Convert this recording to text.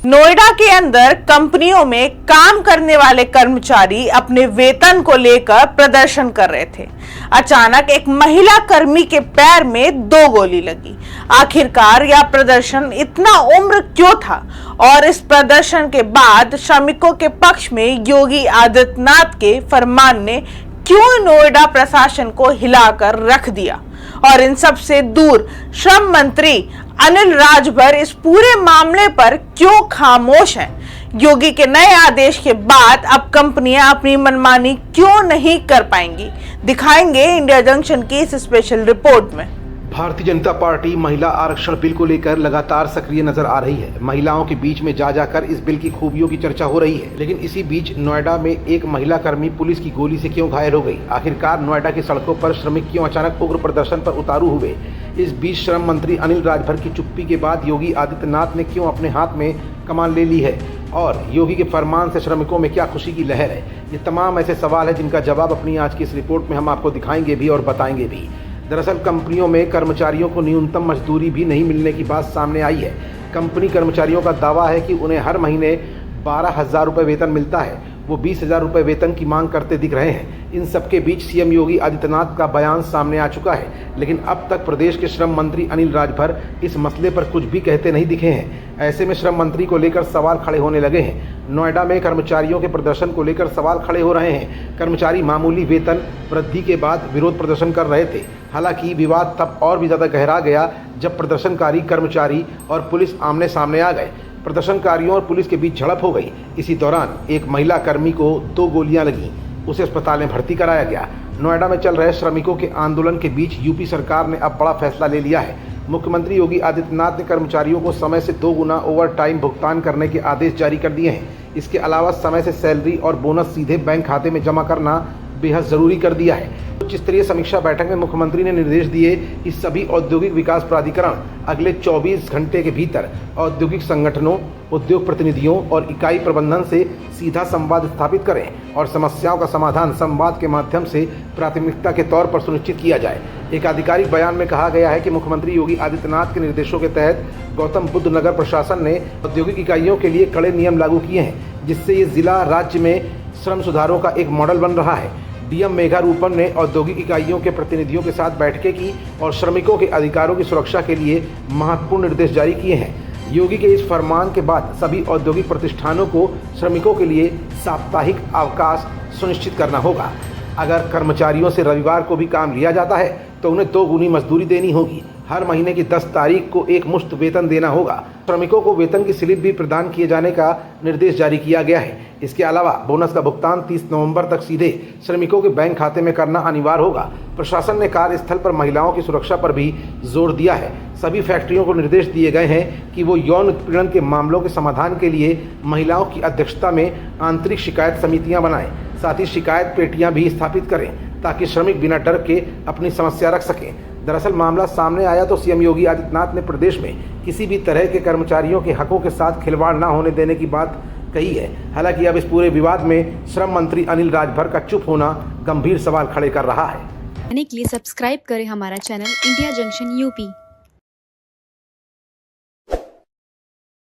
नोएडा के अंदर कंपनियों में काम करने वाले कर्मचारी अपने वेतन को लेकर प्रदर्शन कर रहे थे। अचानक एक महिला कर्मी के पैर में 2 गोली लगी। आखिरकार यह प्रदर्शन इतना उम्र क्यों था और इस प्रदर्शन के बाद श्रमिकों के पक्ष में योगी आदित्यनाथ के फरमान ने क्यों नोएडा प्रशासन को हिलाकर रख दिया और इन सब से दूर श्रम मंत्री अनिल राजभर इस पूरे मामले पर क्यों खामोश हैं? योगी के नए आदेश के बाद अब कंपनियां अपनी मनमानी क्यों नहीं कर पाएंगी, दिखाएंगे इंडिया जंक्शन की इस स्पेशल रिपोर्ट में। भारतीय जनता पार्टी महिला आरक्षण बिल को लेकर लगातार सक्रिय नजर आ रही है। महिलाओं के बीच में जा जाकर इस बिल की खूबियों की चर्चा हो रही है, लेकिन इसी बीच नोएडा में एक महिला कर्मी पुलिस की गोली से क्यों घायल हो गई? आखिरकार नोएडा की सड़कों पर श्रमिक क्यों अचानक उग्र प्रदर्शन पर उतारू हुए? इस बीच श्रम मंत्री अनिल राजभर की चुप्पी के बाद योगी आदित्यनाथ ने क्यों अपने हाथ में कमान ले ली है और योगी के फरमान से श्रमिकों में क्या खुशी की लहर है? ये तमाम ऐसे सवाल है जिनका जवाब अपनी आज की इस रिपोर्ट में हम आपको दिखाएंगे भी और बताएंगे भी। दरअसल कंपनियों में कर्मचारियों को न्यूनतम मजदूरी भी नहीं मिलने की बात सामने आई है। कंपनी कर्मचारियों का दावा है कि उन्हें हर महीने 12,000 रुपये वेतन मिलता है। वो 20,000 रुपये वेतन की मांग करते दिख रहे हैं। इन सबके बीच सीएम योगी आदित्यनाथ का बयान सामने आ चुका है, लेकिन अब तक प्रदेश के श्रम मंत्री अनिल राजभर इस मसले पर कुछ भी कहते नहीं दिखे हैं। ऐसे में श्रम मंत्री को लेकर सवाल खड़े होने लगे हैं। नोएडा में कर्मचारियों के प्रदर्शन को लेकर सवाल खड़े हो रहे हैं। कर्मचारी मामूली वेतन वृद्धि के बाद विरोध प्रदर्शन कर रहे थे। हालांकि विवाद तब और भी ज़्यादा गहरा गया जब प्रदर्शनकारी कर्मचारी और पुलिस आमने सामने आ गए। प्रदर्शनकारियों और पुलिस के बीच झड़प हो गई। इसी दौरान एक महिला कर्मी को 2 गोलियां लगीं। उसे अस्पताल में भर्ती कराया गया। नोएडा में चल रहे श्रमिकों के आंदोलन के बीच यूपी सरकार ने अब बड़ा फैसला ले लिया है। मुख्यमंत्री योगी आदित्यनाथ ने कर्मचारियों को समय से 2 गुना ओवर टाइम भुगतान करने के आदेश जारी कर दिए हैं। इसके अलावा समय से सैलरी और बोनस सीधे बैंक खाते में जमा करना बेहद ज़रूरी कर दिया है। उच्च स्तरीय समीक्षा बैठक में मुख्यमंत्री ने निर्देश दिए कि सभी औद्योगिक विकास प्राधिकरण अगले 24 घंटे के भीतर औद्योगिक संगठनों, उद्योग प्रतिनिधियों और इकाई प्रबंधन से सीधा संवाद स्थापित करें और समस्याओं का समाधान संवाद के माध्यम से प्राथमिकता के तौर पर सुनिश्चित किया जाए। एक आधिकारिक बयान में कहा गया है कि मुख्यमंत्री योगी आदित्यनाथ के निर्देशों के तहत गौतम बुद्ध नगर प्रशासन ने औद्योगिक इकाइयों के लिए कड़े नियम लागू किए हैं, जिससे ये जिला राज्य में श्रम सुधारों का एक मॉडल बन रहा है। डीएम मेघारूपम ने औद्योगिक इकाइयों के प्रतिनिधियों के साथ बैठकें की और श्रमिकों के अधिकारों की सुरक्षा के लिए महत्वपूर्ण निर्देश जारी किए हैं। योगी के इस फरमान के बाद सभी औद्योगिक प्रतिष्ठानों को श्रमिकों के लिए साप्ताहिक अवकाश सुनिश्चित करना होगा। अगर कर्मचारियों से रविवार को भी काम लिया जाता है तो उन्हें 2 गुनी मजदूरी देनी होगी। हर महीने की 10 तारीख को एक मुश्त वेतन देना होगा। श्रमिकों को वेतन की स्लिप भी प्रदान किए जाने का निर्देश जारी किया गया है। इसके अलावा बोनस का भुगतान 30 नवंबर तक सीधे श्रमिकों के बैंक खाते में करना अनिवार्य होगा। प्रशासन ने कार्यस्थल पर महिलाओं की सुरक्षा पर भी जोर दिया है। सभी फैक्ट्रियों को निर्देश दिए गए हैं कि वो यौन उत्पीड़न के मामलों के समाधान के लिए महिलाओं की अध्यक्षता में आंतरिक शिकायत समितियां बनाएं। साथ ही शिकायत पेटियां भी स्थापित करें ताकि श्रमिक बिना डर के अपनी समस्या रख सकें। दरअसल मामला सामने आया तो सीएम योगी आदित्यनाथ ने प्रदेश में किसी भी तरह के कर्मचारियों के हकों के साथ खिलवाड़ न होने देने की बात कही है। हालांकि अब इस पूरे विवाद में श्रम मंत्री अनिल राजभर का चुप होना गंभीर सवाल खड़े कर रहा है। के लिए सब्सक्राइब करें हमारा चैनल इंडिया जंक्शन यूपी।